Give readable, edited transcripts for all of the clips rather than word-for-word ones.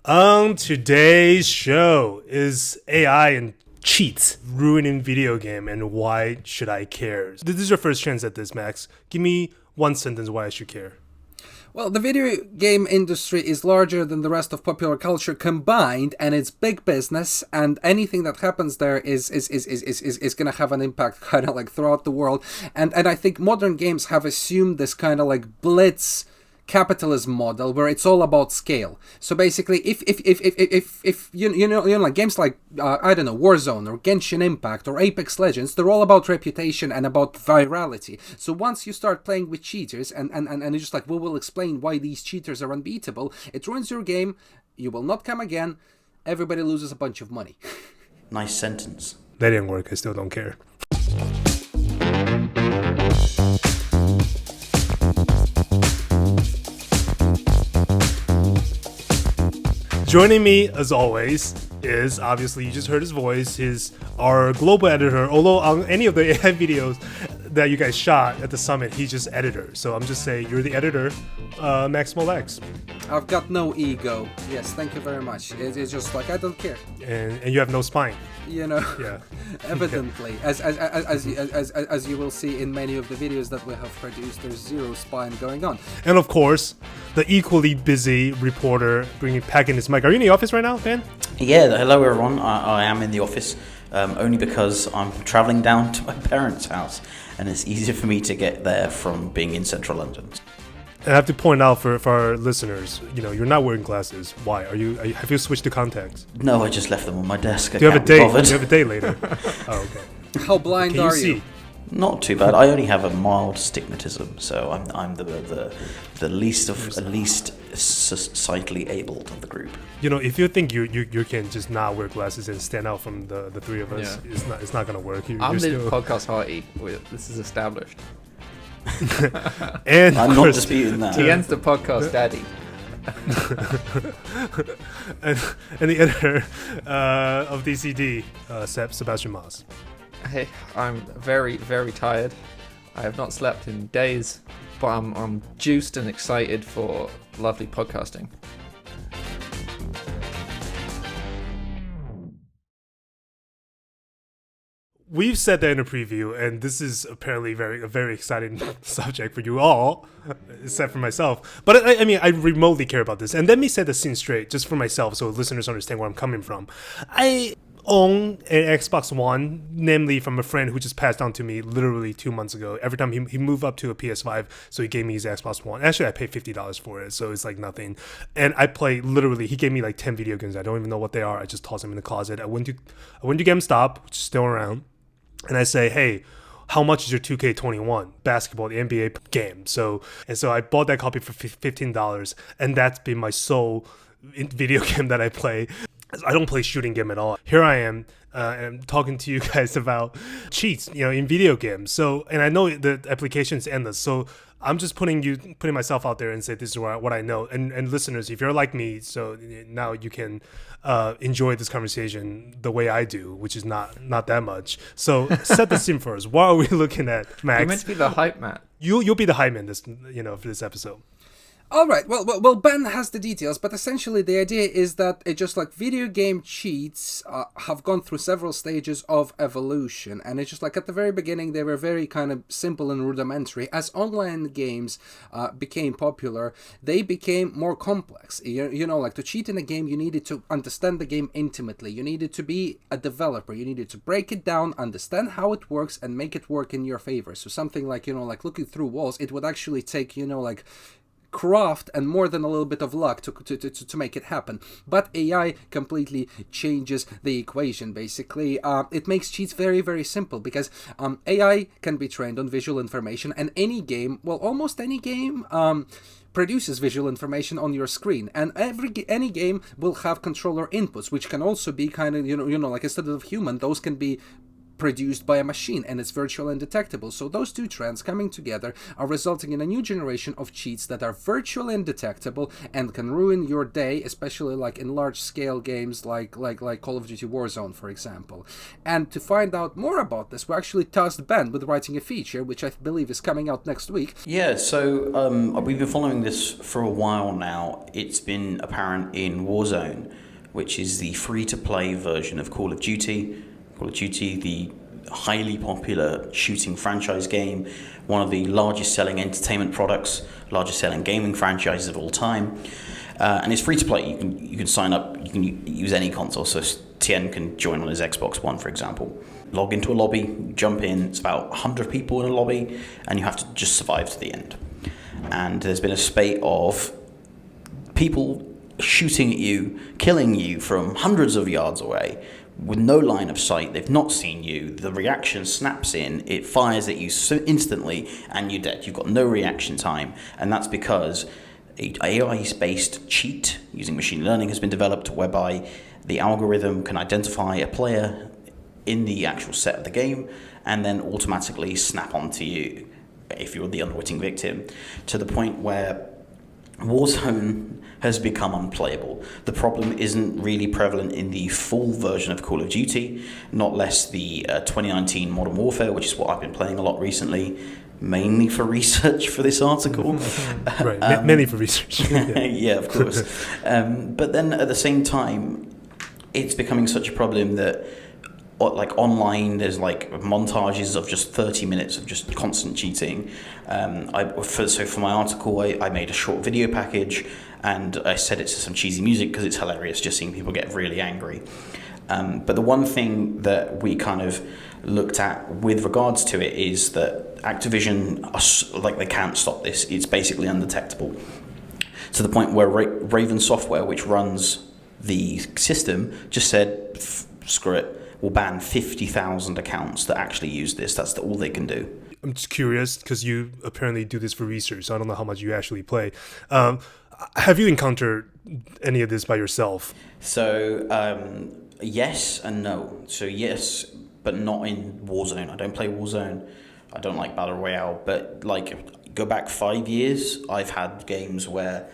On today's show, is AI and cheats ruining video game, and why should I care? This is your first chance at this, Max. Give me one sentence why I should care. Well, the video game industry is larger than the rest of popular culture combined, and it's big business, and anything that happens there is going to have an impact kind of like throughout the world. And I think modern games have assumed this kind of like blitz capitalism model where it's all about scale. So basically, if you know like games like I don't know, Warzone or Genshin Impact or Apex Legends, they're all about reputation and about virality. So once you start playing with cheaters and it's just like, we will explain why these cheaters are unbeatable, it ruins your game. You will not come again. Everybody loses a bunch of money. Nice sentence. That didn't work. I still don't care. Joining me, as always, is obviously, you just heard his voice, our global editor. Although on any of the AI videos that you guys shot at the summit, he's just editor. So I'm just saying, you're the editor, Max Molex. I've got no ego. Yes, thank you very much. It's just like, I don't care. And you have no spine. You know, yeah. Evidently, as you will see in many of the videos that we have produced, there's zero spine going on. And of course, the equally busy reporter packing his mic. Are you in the office right now, Ben? Yeah, hello everyone. I am in the office only because I'm travelling down to my parents' house, and it's easier for me to get there from being in central London. I have to point out for our listeners, you're not wearing glasses. Why? Have you switched to contacts? No, I just left them on my desk. Do you have a day? Do you have a day later? Oh, okay. How blind Can are you? you? Not too bad. I only have a mild stigmatism, so I'm the least sightly abled of the group. If you think you can just not wear glasses and stand out from the three of us, it's not gonna work. I'm the podcast hearty. This is established. And I'm not disputing that. Tien's the podcast daddy. and the editor of DCD, Sebastian Moss. Hey, I'm very, very tired. I have not slept in days, but I'm juiced and excited for lovely podcasting. We've said that in a preview, and this is apparently a very exciting subject for you all, except for myself. But I remotely care about this. And let me set the scene straight, just for myself, so listeners understand where I'm coming from. I own an Xbox One, namely from a friend who just passed on to me literally 2 months ago. Every time he moved up to a PS5, so he gave me his Xbox One. Actually, I paid $50 for it, so it's like nothing. And I play literally, he gave me like 10 video games. I don't even know what they are. I just toss them in the closet. I went to GameStop, which is still around. And I say, hey, how much is your 2K21 basketball, the NBA game? So I bought that copy for $15, and that's been my sole video game that I play. I don't play shooting game at all. Here I am, and I'm talking to you guys about cheats, in video games. So, and I know the application is endless. So I'm just putting myself out there and say this is what I know. And listeners, if you're like me, so now you can enjoy this conversation the way I do, which is not that much. So set the scene for us. What are we looking at, Max? You're meant to be the hype man. You'll be the hype man for this episode. All right, well, Ben has the details, but essentially the idea is that it just like video game cheats have gone through several stages of evolution, and it's just like at the very beginning they were very kind of simple and rudimentary. As online games became popular, they became more complex. Like to cheat in a game, you needed to understand the game intimately. You needed to be a developer. You needed to break it down, understand how it works, and make it work in your favor. So something like, like looking through walls, it would actually take, like craft and more than a little bit of luck to make it happen. But AI completely changes the equation. Basically, it makes cheats very, very simple because AI can be trained on visual information, and almost any game produces visual information on your screen, and any game will have controller inputs, which can also be kind of like instead of human, those can be produced by a machine, and it's virtual and detectable. So those two trends coming together are resulting in a new generation of cheats that are virtual and detectable and can ruin your day, especially like in large scale games like Call of Duty Warzone, for example. And to find out more about this, we actually tasked Ben with writing a feature, which I believe is coming out next week. Yeah, so we've been following this for a while now. It's been apparent in Warzone, which is the free-to-play version of Call of Duty. Call of Duty, the highly popular shooting franchise game, one of the largest selling entertainment products, largest selling gaming franchises of all time. And it's free to play. You can sign up, you can use any console. So Tien can join on his Xbox One, for example. Log into a lobby, jump in, it's about 100 people in a lobby, and you have to just survive to the end. And there's been a spate of people shooting at you, killing you from hundreds of yards away, with no line of sight. They've not seen you. The reaction snaps in, it fires at you so instantly, and you're dead. You've got no reaction time, and that's because an AI-based cheat using machine learning has been developed whereby the algorithm can identify a player in the actual set of the game and then automatically snap onto you if you're the unwitting victim, to the point where Warzone has become unplayable. The problem isn't really prevalent in the full version of Call of Duty, not less the 2019 Modern Warfare, which is what I've been playing a lot recently, mainly for research for this article. Right, mainly for research. Yeah, of course. But then at the same time, it's becoming such a problem that like online there's like montages of just 30 minutes of just constant cheating. So for my article I made a short video package and I set it to some cheesy music because it's hilarious just seeing people get really angry. But the one thing that we kind of looked at with regards to it is that Activision they can't stop this. It's basically undetectable to the point where Raven Software, which runs the system, just said screw it, we'll ban 50,000 accounts that actually use this. That's all they can do. I'm just curious because you apparently do this for research, so I don't know how much you actually play. Have you encountered any of this by yourself? So yes and no. So yes, but not in Warzone. I don't play Warzone. I don't like Battle Royale. But like go back 5 years, I've had games where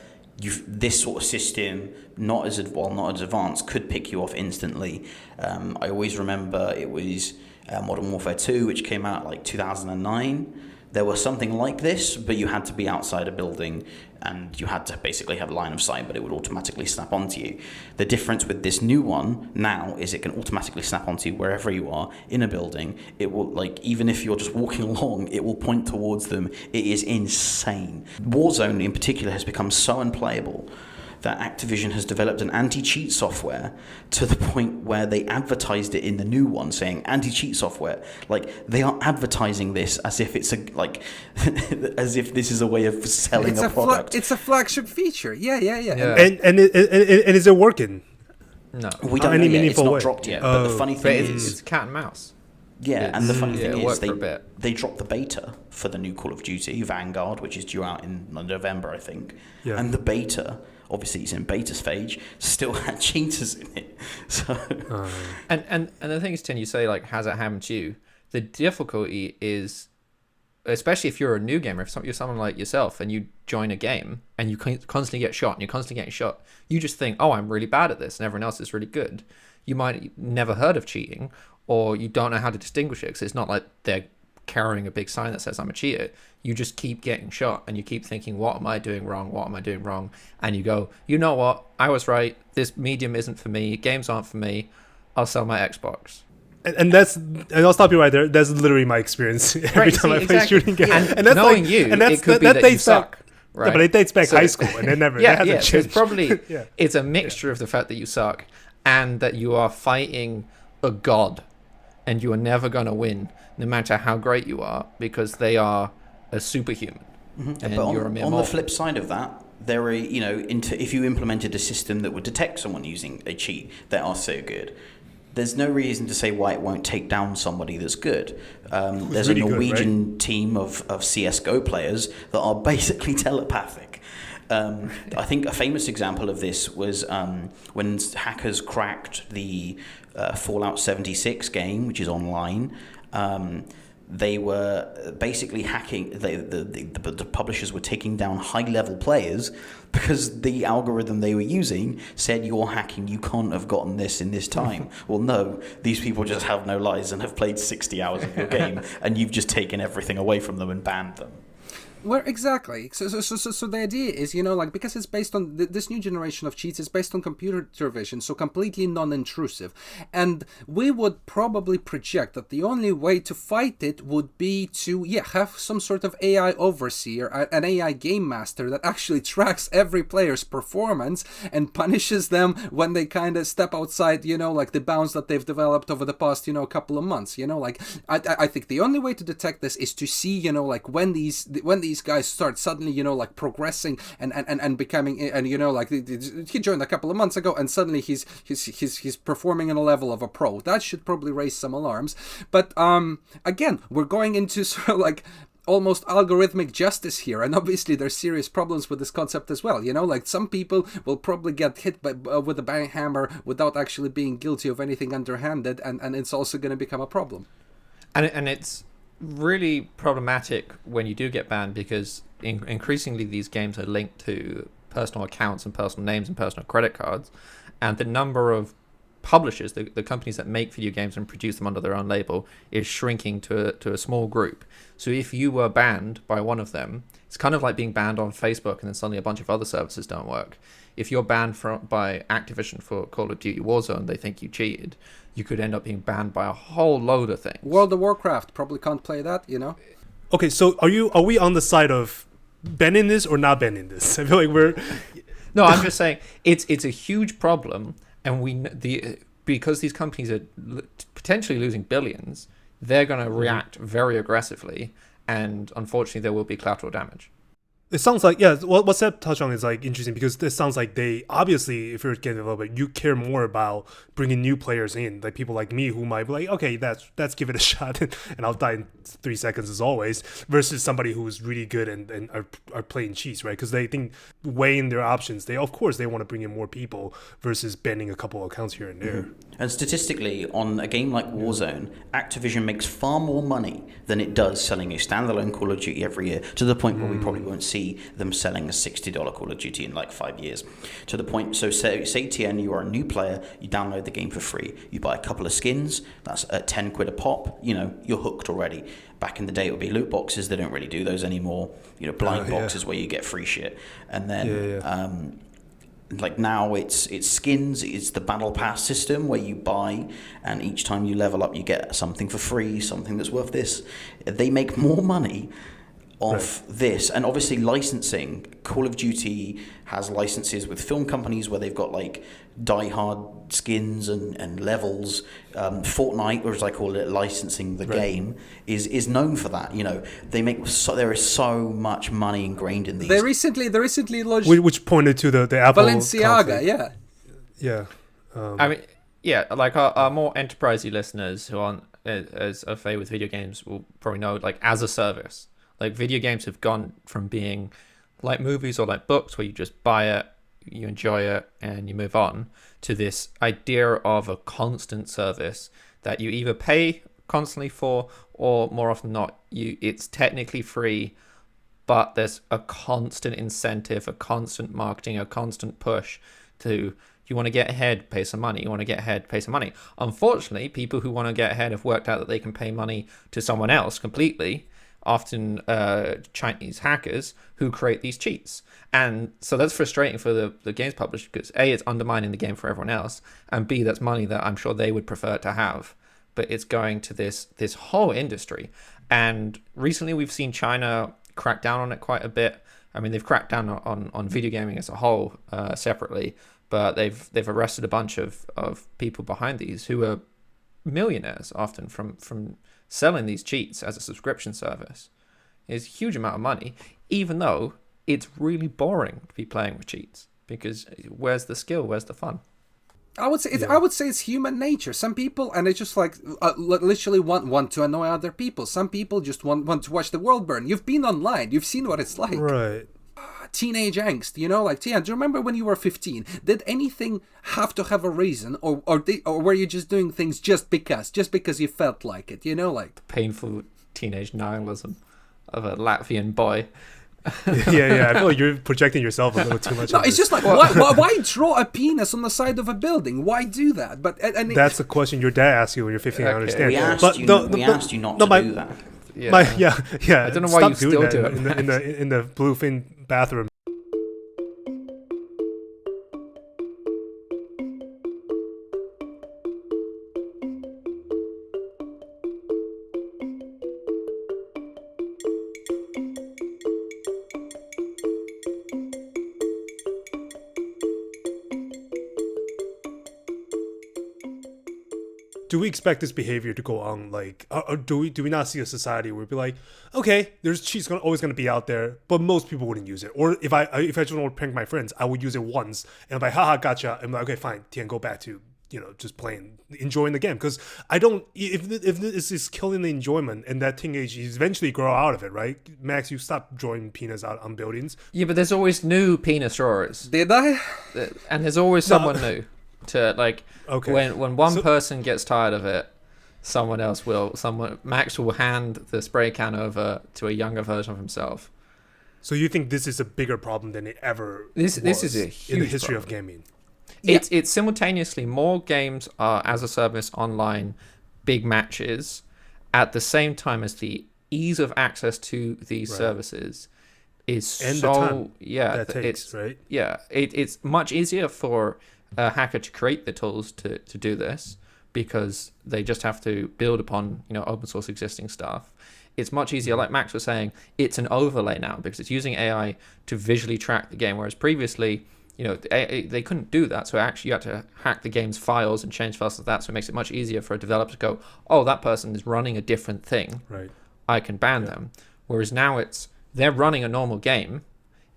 this sort of system, not as advanced, could pick you off instantly. I always remember it was Modern Warfare 2, which came out like 2009. There was something like this, but you had to be outside a building and you had to basically have a line of sight, but it would automatically snap onto you. The difference with this new one now is it can automatically snap onto you wherever you are in a building. It will, like, even if you're just walking along, it will point towards them. It is insane. Warzone in particular has become so unplayable that Activision has developed an anti-cheat software to the point where they advertised it in the new one saying anti-cheat software. Like, they are advertising this as if it's as if this is a way of selling a product. It's a flagship feature. Yeah. And is it working? No. We don't know yet. It's not dropped yet. But the funny thing is... It's cat and mouse. Yeah, and the funny thing is they dropped the beta for the new Call of Duty, Vanguard, which is due out in November, I think. Yeah. And the beta... Obviously, it's in beta stage. Still had cheaters in it. So, and the thing is, Tim, you say like, has it happened to you? The difficulty is, especially if you're a new gamer, if you're someone like yourself, and you join a game and you constantly get shot, and you're constantly getting shot, you just think, oh, I'm really bad at this, and everyone else is really good. You might never heard of cheating, or you don't know how to distinguish it because it's not like they're carrying a big sign that says I'm a cheater. You just keep getting shot and you keep thinking, what am I doing wrong? What am I doing wrong? And you go, you know what? I was right. This medium isn't for me. Games aren't for me. I'll sell my Xbox. And I'll stop you right there. That's literally my experience every time I play shooting games. Yeah. And that's knowing it could be that you suck. Right? Yeah, but it dates back high school and it never hasn't changed. So it's probably it's a mixture of the fact that you suck and that you are fighting a god and you are never going to win no matter how great you are because they are a superhuman. Mm-hmm. And but on the flip side of that, there are, if you implemented a system that would detect someone using a cheat that are so good, there's no reason to say why it won't take down somebody that's good. There's really a Norwegian team of CSGO players that are basically telepathic. I think a famous example of this was when hackers cracked the Fallout 76 game, which is online. They were basically hacking. The publishers were taking down high-level players because the algorithm they were using said, "You're hacking. You can't have gotten this in this time." Well, no, these people just have no lives and have played 60 hours of your game, and you've just taken everything away from them and banned them. Well, exactly. So the idea is, like, because it's based on this new generation of cheats is based on computer vision, so completely non-intrusive, and we would probably project that the only way to fight it would be to have some sort of AI overseer, an AI game master that actually tracks every player's performance and punishes them when they kind of step outside, like the bounds that they've developed over the past, couple of months. Like, I think the only way to detect this is to see, like, when these guys start suddenly, like, progressing and becoming, and like, he joined a couple of months ago, and suddenly he's performing on a level of a pro. That should probably raise some alarms. But again, we're going into sort of like almost algorithmic justice here, and obviously there's serious problems with this concept as well. Like, some people will probably get hit with a bang hammer without actually being guilty of anything underhanded, and it's also going to become a problem. And it's really problematic when you do get banned, because increasingly these games are linked to personal accounts and personal names and personal credit cards, and the number of publishers, the companies that make video games and produce them under their own label, is shrinking to a small group. So if you were banned by one of them, it's kind of like being banned on Facebook and then suddenly a bunch of other services don't work. If you're banned by Activision for Call of Duty Warzone, they think you cheated, you could end up being banned by a whole load of things. World of Warcraft probably can't play that, Okay, so are we on the side of banning this or not banning this? I feel like we're... No, I'm just saying it's a huge problem, and because these companies are potentially losing billions, they're going to react very aggressively, and unfortunately there will be collateral damage. It sounds like, what Seb touched on is like interesting, because this sounds like they, obviously, if you're a game developer, you care more about bringing new players in, like people like me who might be like, okay, let's give it a shot and I'll die in 3 seconds as always, versus somebody who's really good and are playing cheats, right? Because they think, weighing their options, they want to bring in more people versus banning a couple of accounts here and there. Mm-hmm. And statistically, on a game like Warzone, Activision makes far more money than it does selling a standalone Call of Duty every year, to the point where we probably won't see them selling a $60 Call of Duty in like 5 years. To the point, so say TN, you are a new player, you download the game for free, you buy a couple of skins, that's at 10 quid a pop, you're hooked already. Back in the day, it would be loot boxes. They don't really do those anymore. Blind boxes where you get free shit. And then like now it's skins, it's the battle pass system where you buy, and each time you level up you get something for free, something that's worth this. They make more money off this, and obviously licensing. Call of Duty has licenses with film companies where they've got like die-hard skins and levels. Fortnite, or as I call it, licensing the game, is known for that. They make there is so much money ingrained in these. They recently launched, which pointed to the Apple Balenciaga, conflict. I mean, like our more enterprisey listeners who aren't as au fait with video games will probably know, like, as a service. Like, video games have gone from being like movies or like books where you just buy it, you enjoy it, and you move on, to this idea of a constant service that you either pay constantly for, or more often not, it's technically free, but there's a constant incentive, a constant marketing, a constant push to, you want to get ahead, pay some money. You want to get ahead, pay some money. Unfortunately, people who want to get ahead have worked out that they can pay money to someone else completely, often Chinese hackers who create these cheats. And so that's frustrating for the games publisher, because A, it's undermining the game for everyone else, and B, that's money that I'm sure they would prefer to have. But it's going to this whole industry. And recently we've seen China crack down on it quite a bit. I mean, they've cracked down on video gaming as a whole separately, but they've arrested a bunch of people behind these who are millionaires often from selling these cheats as a subscription service. It's a huge amount of money, even though it's really boring to be playing with cheats, because where's the skill? Where's the fun? I would say it's human nature. Some people, and it's just like literally want to annoy other people. Some people just want to watch the world burn. You've been online. You've seen what it's like. Right. teenage angst, you know, like, yeah, do you remember when you were 15? Did anything have to have a reason, or were you just doing things just because you felt like it, you know, like Painful teenage nihilism of a Latvian boy. Yeah, I feel like you're projecting yourself a little too much. No, it's just like, why draw a penis on the side of a building? Why do that? But that's a question your dad asked you when you're 15. I understand. We asked but you not to do that. Yeah. I don't know why you still do it. in the bluefin bathroom. Do we expect this behavior to go on? Like, or do we not see a society where we'd be like, okay, there's cheats always going to be out there, but most people wouldn't use it. Or if I just want to prank my friends, I would use it once, and I'm like, haha, gotcha. I'm like, okay, fine, Tian, go back to just playing, enjoying the game, because I don't. If this is killing the enjoyment, and that teenage, you eventually grow out of it, right? Max, you stop drawing penis out on buildings. Yeah, but there's always new penis drawers. Did I? And there's always someone new. To like, okay. when one person gets tired of it, Max will hand the spray can over to a younger version of himself. So you think this is a bigger problem than it ever this is a huge in the history problem. of gaming? It's simultaneously more games are as a service online, big matches, at the same time as the ease of access to these services is and so the time that takes, it's right? Yeah, it's much easier for a hacker to create the tools to do this, because they just have to build upon open source existing stuff. It's much easier, like Max was saying, it's an overlay now because it's using AI to visually track the game, whereas previously they couldn't do that. So actually you had to hack the game's files and change files like that, so it makes it much easier for a developer to go, oh, that person is running a different thing, right, I can ban them. Whereas now they're running a normal game,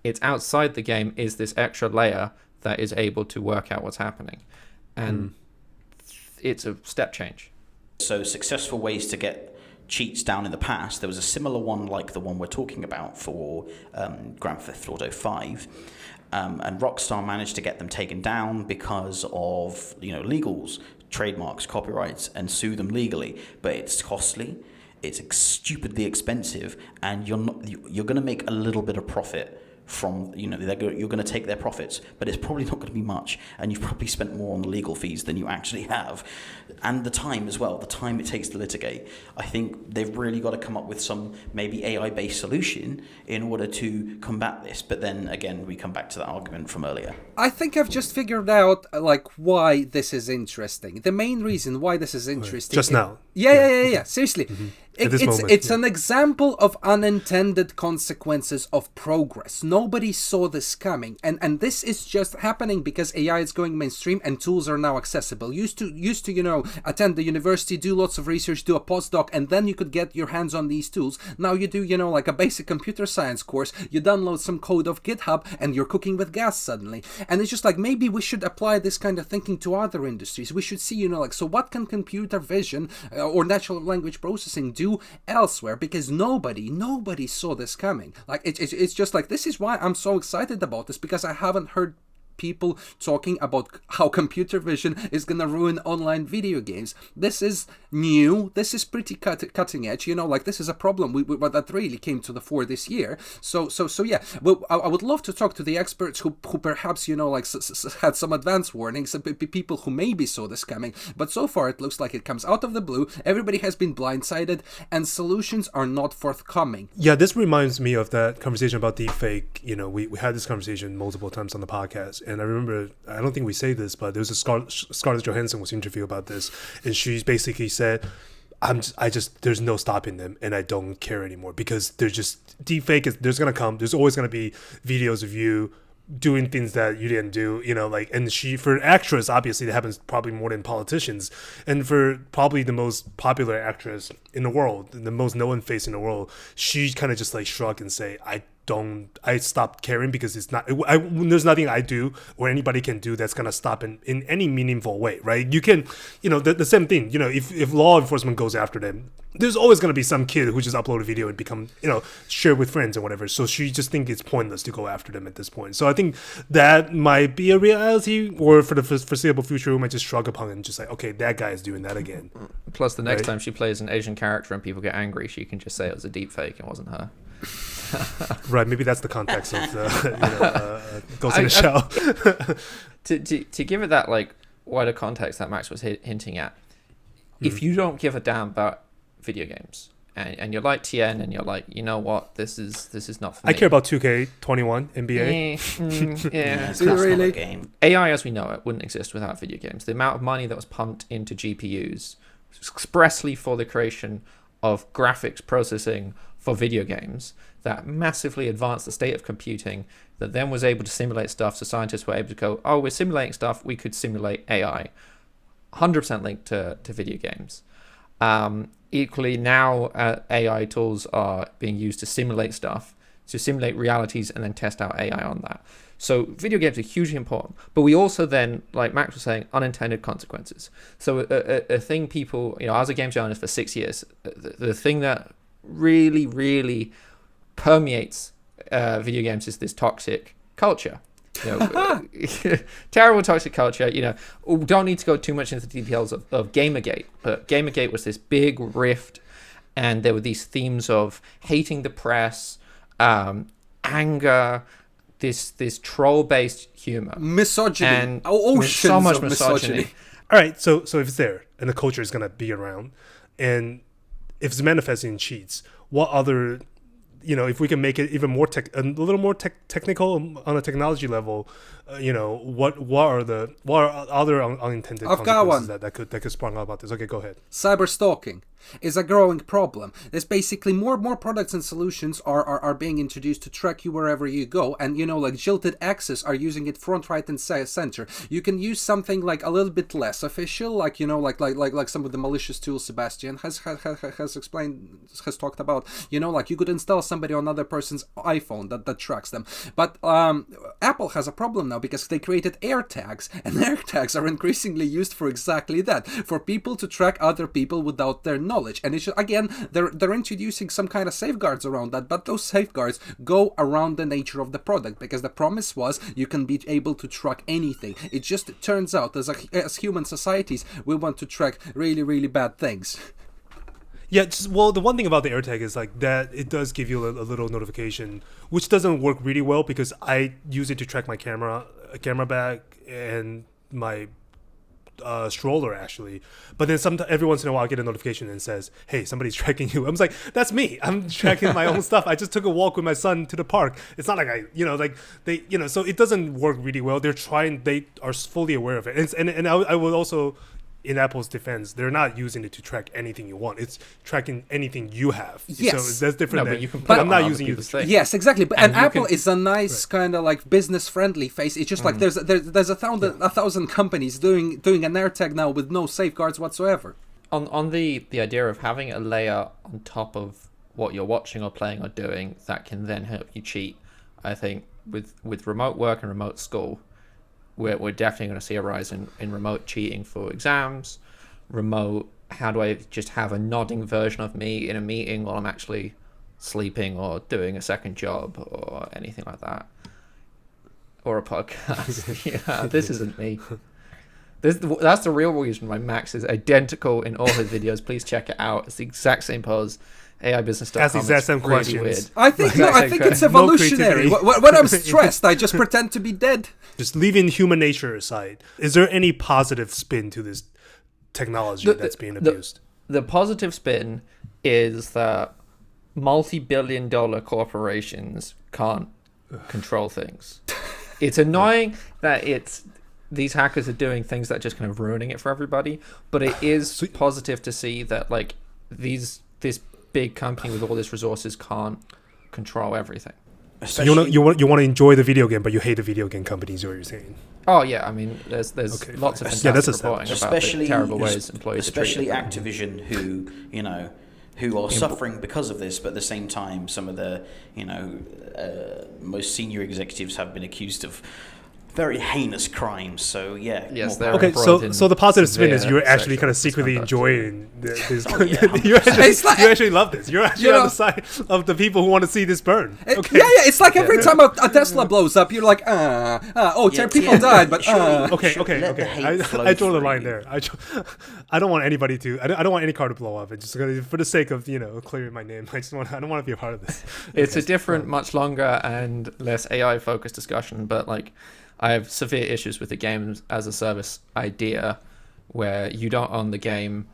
it's outside the game is this extra layer that is able to work out what's happening, and it's a step change. So successful ways to get cheats down in the past, there was a similar one like the one we're talking about for Grand Theft Auto 5, and Rockstar managed to get them taken down because of legals, trademarks, copyrights, and sue them legally. But it's costly, it's stupidly expensive, and you're going to make a little bit of profit from you're going to take their profits, but it's probably not going to be much, and you've probably spent more on the legal fees than you actually have, and the time as well, the time it takes to litigate. I think they've really got to come up with some maybe AI-based solution in order to combat this. But then again, we come back to that argument from earlier. I think I've just figured out why this is interesting. The main reason why this is interesting just now. Yeah. Seriously. Mm-hmm. It's an example of unintended consequences of progress. Nobody saw this coming, and this is just happening because AI is going mainstream and tools are now accessible. Used to attend the university, do lots of research, do a postdoc, and then you could get your hands on these tools. Now you do a basic computer science course, you download some code of GitHub, and you're cooking with gas suddenly. And it's just maybe we should apply this kind of thinking to other industries. We should see so what can computer vision or natural language processing do elsewhere, because nobody saw this coming. It's just this is why I'm so excited about this, because I haven't heard people talking about how computer vision is gonna ruin online video games. This is new. This is pretty cutting edge. This is a problem that really came to the fore this year. So yeah. Well, I would love to talk to the experts who perhaps had some advance warnings, people who maybe saw this coming. But so far it looks like it comes out of the blue. Everybody has been blindsided, and solutions are not forthcoming. Yeah, this reminds me of that conversation about deepfake. We had this conversation multiple times on the podcast. And I remember, I don't think we say this, but there was a Scarlett Johansson was interviewed about this, and she basically said, there's no stopping them, and I don't care anymore, because they're just deepfake. There's gonna come. There's always gonna be videos of you doing things that you didn't do, and for an actress, obviously that happens probably more than politicians, and for probably the most popular actress in the world, the most known face in the world, she kind of just shrugged and say, I stopped caring because it's not. There's nothing I do or anybody can do that's gonna stop in any meaningful way, right? You can, the same thing. If law enforcement goes after them, there's always gonna be some kid who just upload a video and become, share with friends and whatever. So she just think it's pointless to go after them at this point. So I think that might be a reality, or for the foreseeable future, we might just shrug upon it and just like, okay, that guy is doing that again. Plus, the next time she plays an Asian character and people get angry, she can just say it was a deep fake, it wasn't her. Right, maybe that's the context of Ghost in the Shell. to give it that like wider context that Max was hinting at, if you don't give a damn about video games and you're like TN and you're like, you know what, this is not for me. I care about 2K21 NBA. Yeah, It's not a game. AI as we know it wouldn't exist without video games. The amount of money that was pumped into GPUs expressly for the creation of graphics processing for video games that massively advanced the state of computing, that then was able to simulate stuff, so scientists were able to go, oh, we're simulating stuff, we could simulate AI. 100% linked to video games. Equally, now AI tools are being used to simulate stuff, to simulate realities and then test out AI on that. So video games are hugely important, but we also then, like Max was saying, unintended consequences. So a thing people, I was a game journalist for 6 years. The thing that really, really permeates video games is this toxic culture. Terrible toxic culture. Don't need to go too much into the details of Gamergate, but Gamergate was this big rift, and there were these themes of hating the press, anger, this troll-based humor, misogyny, and oceans so much of misogyny. All right, so if it's there and the culture is gonna be around, and if it's manifesting in cheats, what other, if we can make it even more a little more technical on a technology level, what are other unintended consequences that could spawn out about this? Okay, go ahead. Cyber stalking is a growing problem. There's basically more products and solutions are being introduced to track you wherever you go, and like Jilted Access are using it front, right, and center. You can use something like a little bit less official, like like some of the malicious tools Sebastian has talked about. Like you could install somebody on another person's iPhone that tracks them. But Apple has a problem now because they created AirTags, and AirTags are increasingly used for exactly that, for people to track other people without their knowledge. And it's again, they're introducing some kind of safeguards around that, but those safeguards go around the nature of the product, because the promise was you can be able to track anything. It just turns out as human societies, we want to track really, really bad things. Yeah, the one thing about the AirTag is like that it does give you a little notification, which doesn't work really well because I use it to track my camera bag and my stroller actually. But then every once in a while I get a notification and it says, hey, somebody's tracking you. I'm like, that's me. I'm tracking my own stuff. I just took a walk with my son to the park. It's not like so it doesn't work really well. They are fully aware of it. And I will also, in Apple's defense, they're not using it to track anything you want. It's tracking anything you have. Yes. So that's different. No, but you can put I'm it not on using you. Yes, exactly. And Apple is a nice right. kind of like business-friendly face. It's just like there's a thousand companies doing an AirTag now with no safeguards whatsoever. On the idea of having a layer on top of what you're watching or playing or doing that can then help you cheat, I think with remote work and remote school, we're definitely going to see a rise in remote cheating for exams, remote, how do I just have a nodding version of me in a meeting while I'm actually sleeping or doing a second job or anything like that. Or a podcast. Yeah, this isn't me. That's the real reason why Max is identical in all his videos. Please check it out. It's the exact same pose. AIbusiness.com. That's the exact same really questions. weird. I think it's evolutionary. When I'm stressed, I just pretend to be dead. Just leaving human nature aside, is there any positive spin to this technology that's being abused? The positive spin is that multi-billion-dollar corporations can't control things. It's annoying that these hackers are doing things that are just kind of ruining it for everybody, but it is positive to see that like this big company with all these resources can't control everything. So you want to enjoy the video game, but you hate the video game companies, is what you're saying? Oh yeah, I mean, there's lots of fantastic reporting about the terrible ways employees are treated. Especially Activision, who who are suffering because of this, but at the same time, some of the most senior executives have been accused of very heinous crimes. So yeah. Yes, more they're power. Okay, so the positive spin is severe you're actually sexual kind of secretly misconduct. enjoying this. yeah. you actually love this. You're actually You know- on the side of the people who want to see this burn. Yeah, Okay. yeah. It's like every time a Tesla blows up, you're like, oh, 10 people died, but surely- Okay, should okay, let the okay. hate flow I draw the through line you. there. I don't want anybody to. I don't want any car to blow up. It's just for the sake of clearing my name. I don't want to be a part of this. It's a different, much longer and less AI focused discussion, but like I have severe issues with the games as a service idea where you don't own the game.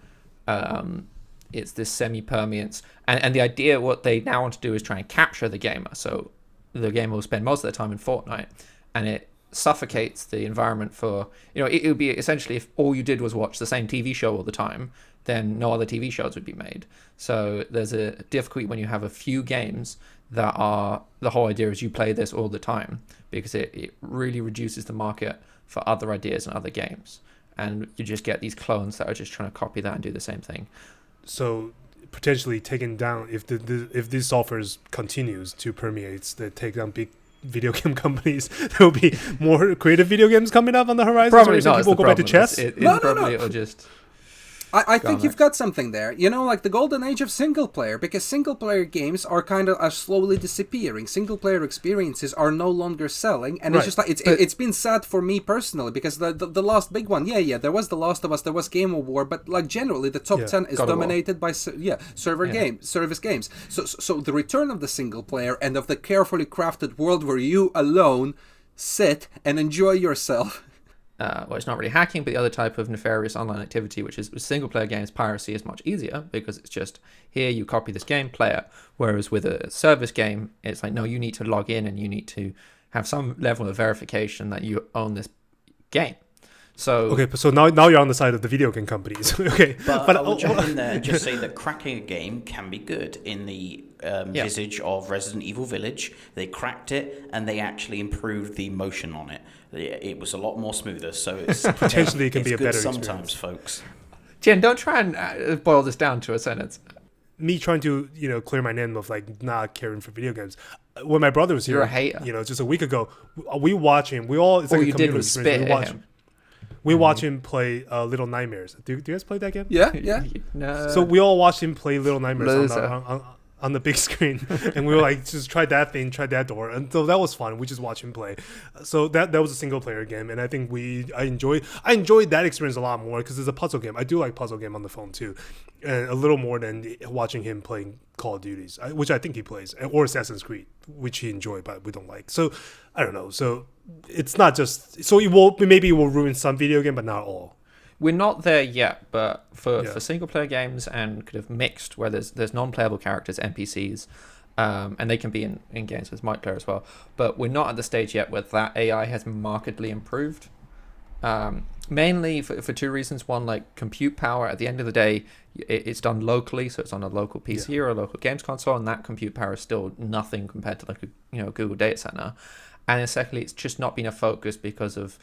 It's this semi-permeance, and the idea what they now want to do is try and capture the gamer. So the gamer will spend most of their time in Fortnite, and it suffocates the environment for it would be essentially if all you did was watch the same TV show all the time, then no other TV shows would be made. So there's a difficulty when you have a few games that are, the whole idea is you play this all the time, because it really reduces the market for other ideas and other games, and you just get these clones that are just trying to copy that and do the same thing. So potentially taking down if if these softwares continues to permeate, that take down big video game companies, there will be more creative video games coming up on the horizon. Probably so not. people go back to chess. No. It'll just. I think on you've got something there. Like the golden age of single player, because single player games are are slowly disappearing. Single player experiences are no longer selling, and it's Right. just like it's been sad for me personally, because the last big one, there was The Last of Us, there was Game of War, but like generally the top 10 is God of War. dominated by service games. So the return of the single player and of the carefully crafted world where you alone sit and enjoy yourself. Well, it's not really hacking, but the other type of nefarious online activity, which is with single player games, piracy is much easier, because it's just here you copy this game, play it. Whereas with a service game, it's like, no, you need to log in and you need to have some level of verification that you own this game. So Okay, so now you're on the side of the video game companies. Okay, But I will jump in there and just say that cracking a game can be good. In the visage of Resident Evil Village, they cracked it and they actually improved the motion on it. It was a lot more smoother. So it's Potentially it can it's be a good better sometimes, experience. folks. Jen, don't try and boil this down to a sentence. Me trying to clear my name of like not caring for video games. When my brother was here, You're a hater. Just a week ago, we watch him. We all it's All like a you did communal was experience. spit at him. We watch him play Little Nightmares. Do you guys play that game? Yeah. No. So we all watched him play Little Nightmares Loser. on the big screen, and we were like, just try that thing, try that door, and so that was fun. We just watched him play. So that was a single player game, and I think I enjoyed that experience a lot more, because it's a puzzle game. I do like puzzle game on the phone too, and a little more than watching him playing Call of Duties, which I think he plays, or Assassin's Creed, which he enjoyed, but we don't like. So I don't know. So it's not just so it will ruin some video game, but not all. We're not there yet, but for Yeah. single player games and kind of mixed, where there's non-playable characters, NPCs, and they can be in games with multiplayer as well. But we're not at the stage yet where that AI has markedly improved. Mainly for two reasons. One, like compute power. At the end of the day, it's done locally, so it's on a local PC or a local games console, and that compute power is still nothing compared to like a Google data center. And then secondly, it's just not been a focus because of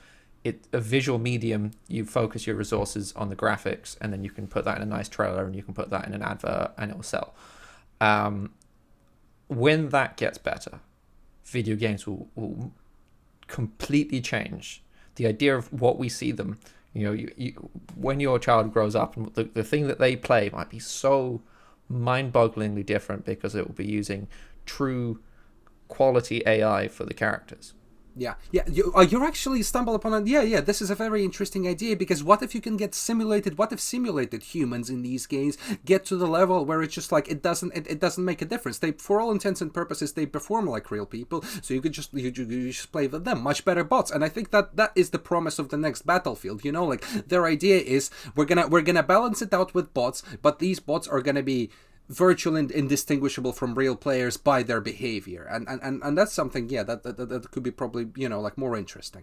a visual medium. You focus your resources on the graphics, and then you can put that in a nice trailer, and you can put that in an advert, and it will sell. When that gets better, video games will completely change. The idea of what we see them, when your child grows up, and the thing that they play might be so mind-bogglingly different, because it will be using true quality AI for the characters. Yeah. You're actually stumbled upon it. Yeah. This is a very interesting idea, because what if you can get simulated? What if simulated humans in these games get to the level where it's just like it doesn't make a difference? They, for all intents and purposes, they perform like real people. So you could just you just play with them, much better bots. And I think that is the promise of the next Battlefield. Like their idea is we're gonna balance it out with bots, but these bots are gonna be virtual and indistinguishable from real players by their behavior, and that's something that could be probably like more interesting.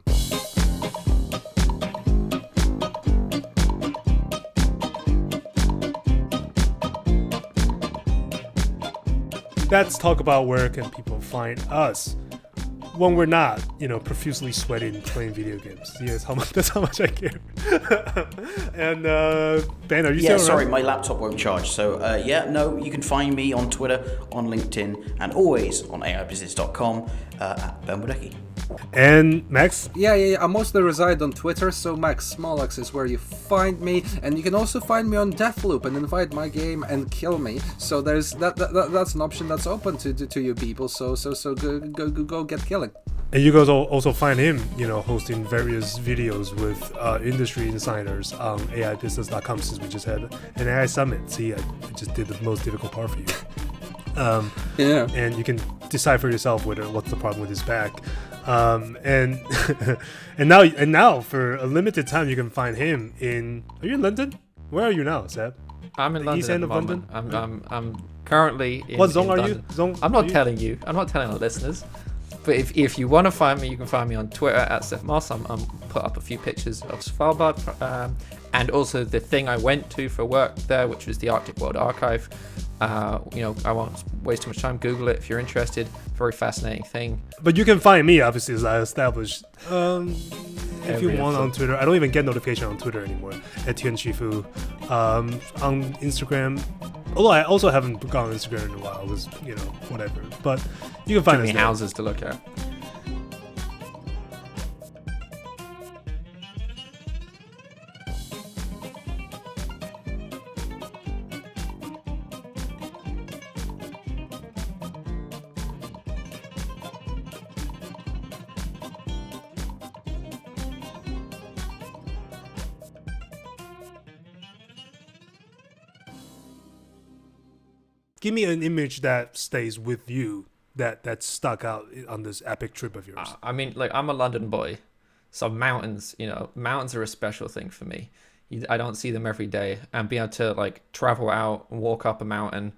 Let's talk about where can people find us when we're not profusely sweating playing video games. Yes, that's how much I care. And Ben, are you Yeah, still sorry, around? my laptop won't charge. So, no, you can find me on Twitter, on LinkedIn, and always on aibusiness.com at Ben Wadecki. And Max? Yeah. I mostly reside on Twitter, so Max Smolaks is where you find me, and you can also find me on Deathloop and invite my game and kill me. So there's that's an option that's open to you people. So go get killing. And you guys also find him, hosting various videos with industry insiders on AIbusiness.com, since we just had an AI summit. See, I just did the most difficult part for you. Yeah. And you can decide for yourself what's the problem with his back. And and now for a limited time you can find him in. Are you in London? Where are you now, Seb? I'm in The London East at End the of moment. London? I'm currently in. What zone in are London. you? Zone? I'm not telling you. I'm not telling our listeners. But if you want to find me, you can find me on Twitter at Seth Moss. I'm put up a few pictures of Svalbard, and also the thing I went to for work there, which was the Arctic World Archive. I won't waste too much time. Google it if you're interested. Very fascinating thing. But you can find me, obviously, as I established. If you want, on Twitter. I don't even get notification on Twitter anymore. Etienne Shifu. On Instagram. Although I also haven't gone on Instagram in a while. It was, whatever. But you can find Too us many there. houses to look at. Give me an image that stays with you, that stuck out on this epic trip of yours. I mean, like, I'm a London boy, so mountains are a special thing for me. I don't see them every day, and being able to like travel out and walk up a mountain,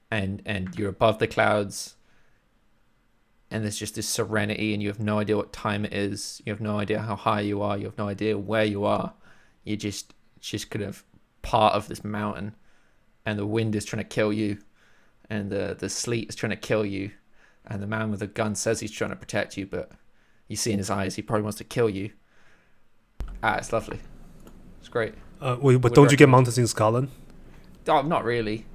and you're above the clouds, and there's just this serenity, and you have no idea what time it is. You have no idea how high you are. You have no idea where you are. You're just kind of part of this mountain, and the wind is trying to kill you, and the sleet is trying to kill you, and the man with the gun says he's trying to protect you, but you see in his eyes he probably wants to kill you. It's lovely. It's great. Wait, but don't you get mountains in Scotland? Oh, not really.